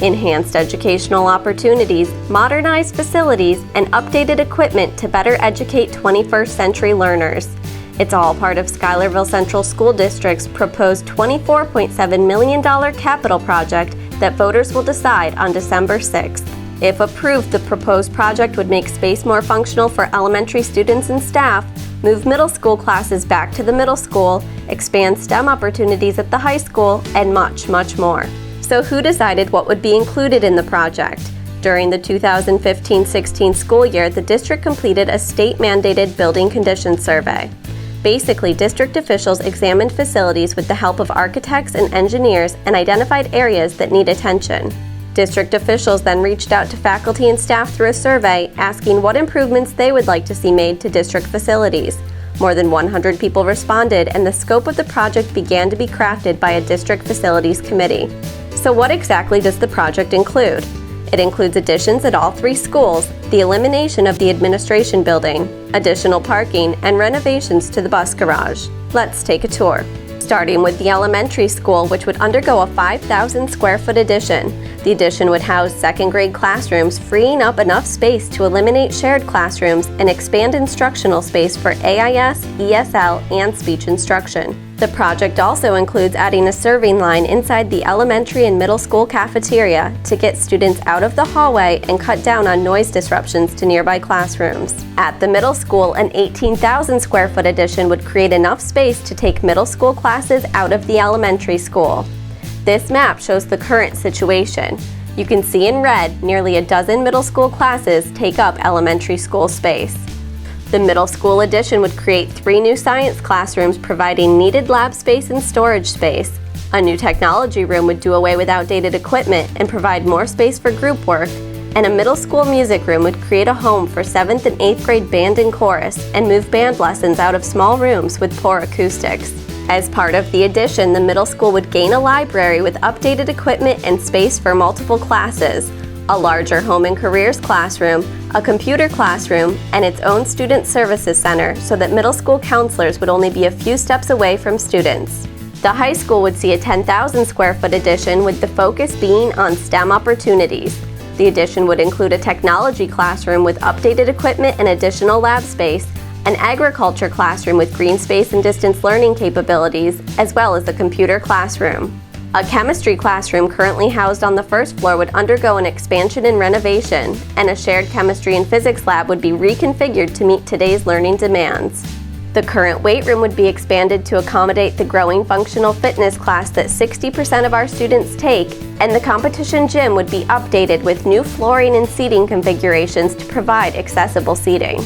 enhanced educational opportunities, modernized facilities, and updated equipment to better educate 21st century learners. It's all part of Schuylerville Central School District's proposed $24.7 million capital project that voters will decide on December 6th. If approved, the proposed project would make space more functional for elementary students and staff, move middle school classes back to the middle school, expand STEM opportunities at the high school, and much, much more. So who decided what would be included in the project? During the 2015-16 school year, the district completed a state-mandated building condition survey. Basically, district officials examined facilities with the help of architects and engineers and identified areas that need attention. District officials then reached out to faculty and staff through a survey asking what improvements they would like to see made to district facilities. More than 100 people responded, and the scope of the project began to be crafted by a district facilities committee. So what exactly does the project include? It includes additions at all 3 schools, the elimination of the administration building, additional parking, and renovations to the bus garage. Let's take a tour. Starting with the elementary school, which would undergo a 5,000 square foot addition. The addition would house second grade classrooms, freeing up enough space to eliminate shared classrooms and expand instructional space for AIS, ESL, and speech instruction. The project also includes adding a serving line inside the elementary and middle school cafeteria to get students out of the hallway and cut down on noise disruptions to nearby classrooms. At the middle school, an 18,000 square foot addition would create enough space to take middle school classes out of the elementary school. This map shows the current situation. You can see in red nearly a dozen middle school classes take up elementary school space. The middle school addition would create 3 new science classrooms providing needed lab space and storage space. A new technology room would do away with outdated equipment and provide more space for group work, and a middle school music room would create a home for 7th and 8th grade band and chorus and move band lessons out of small rooms with poor acoustics. As part of the addition, the middle school would gain a library with updated equipment and space for multiple classes, a larger home and careers classroom, a computer classroom, and its own student services center so that middle school counselors would only be a few steps away from students. The high school would see a 10,000 square foot addition with the focus being on STEM opportunities. The addition would include a technology classroom with updated equipment and additional lab space, an agriculture classroom with green space and distance learning capabilities, as well as a computer classroom. A chemistry classroom currently housed on the first floor would undergo an expansion and renovation, and a shared chemistry and physics lab would be reconfigured to meet today's learning demands. The current weight room would be expanded to accommodate the growing functional fitness class that 60% of our students take, and the competition gym would be updated with new flooring and seating configurations to provide accessible seating.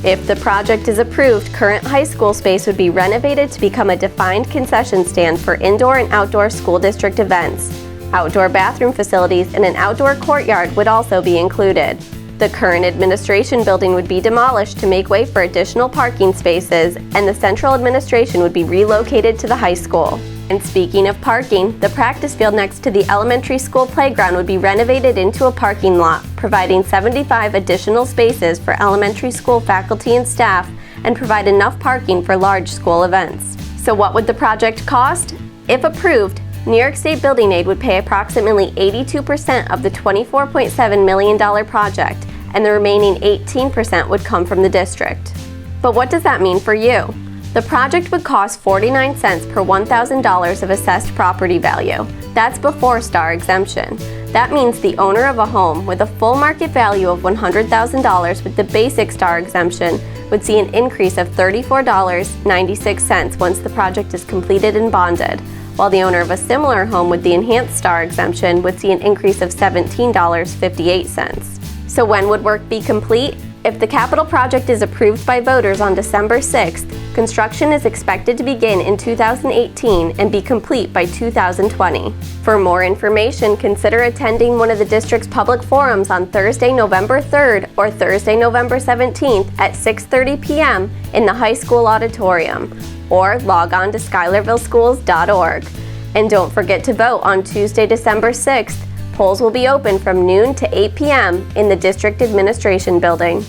If the project is approved, current high school space would be renovated to become a defined concession stand for indoor and outdoor school district events. Outdoor bathroom facilities and an outdoor courtyard would also be included. The current administration building would be demolished to make way for additional parking spaces, and the central administration would be relocated to the high school. And speaking of parking, the practice field next to the elementary school playground would be renovated into a parking lot, providing 75 additional spaces for elementary school faculty and staff and provide enough parking for large school events. So what would the project cost? If approved, New York State Building Aid would pay approximately 82% of the $24.7 million project, and the remaining 18% would come from the district. But what does that mean for you? The project would cost 49 cents per $1,000 of assessed property value. That's before STAR exemption. That means the owner of a home with a full market value of $100,000 with the basic STAR exemption would see an increase of $34.96 once the project is completed and bonded, while the owner of a similar home with the enhanced STAR exemption would see an increase of $17.58. So when would work be complete? If the capital project is approved by voters on December 6th, construction is expected to begin in 2018 and be complete by 2020. For more information, consider attending one of the district's public forums on Thursday, November 3rd or Thursday, November 17th at 6:30 p.m. in the high school auditorium, or log on to schuylervilleschools.org. And don't forget to vote on Tuesday, December 6th. Polls will be open from noon to 8 p.m. in the District Administration Building.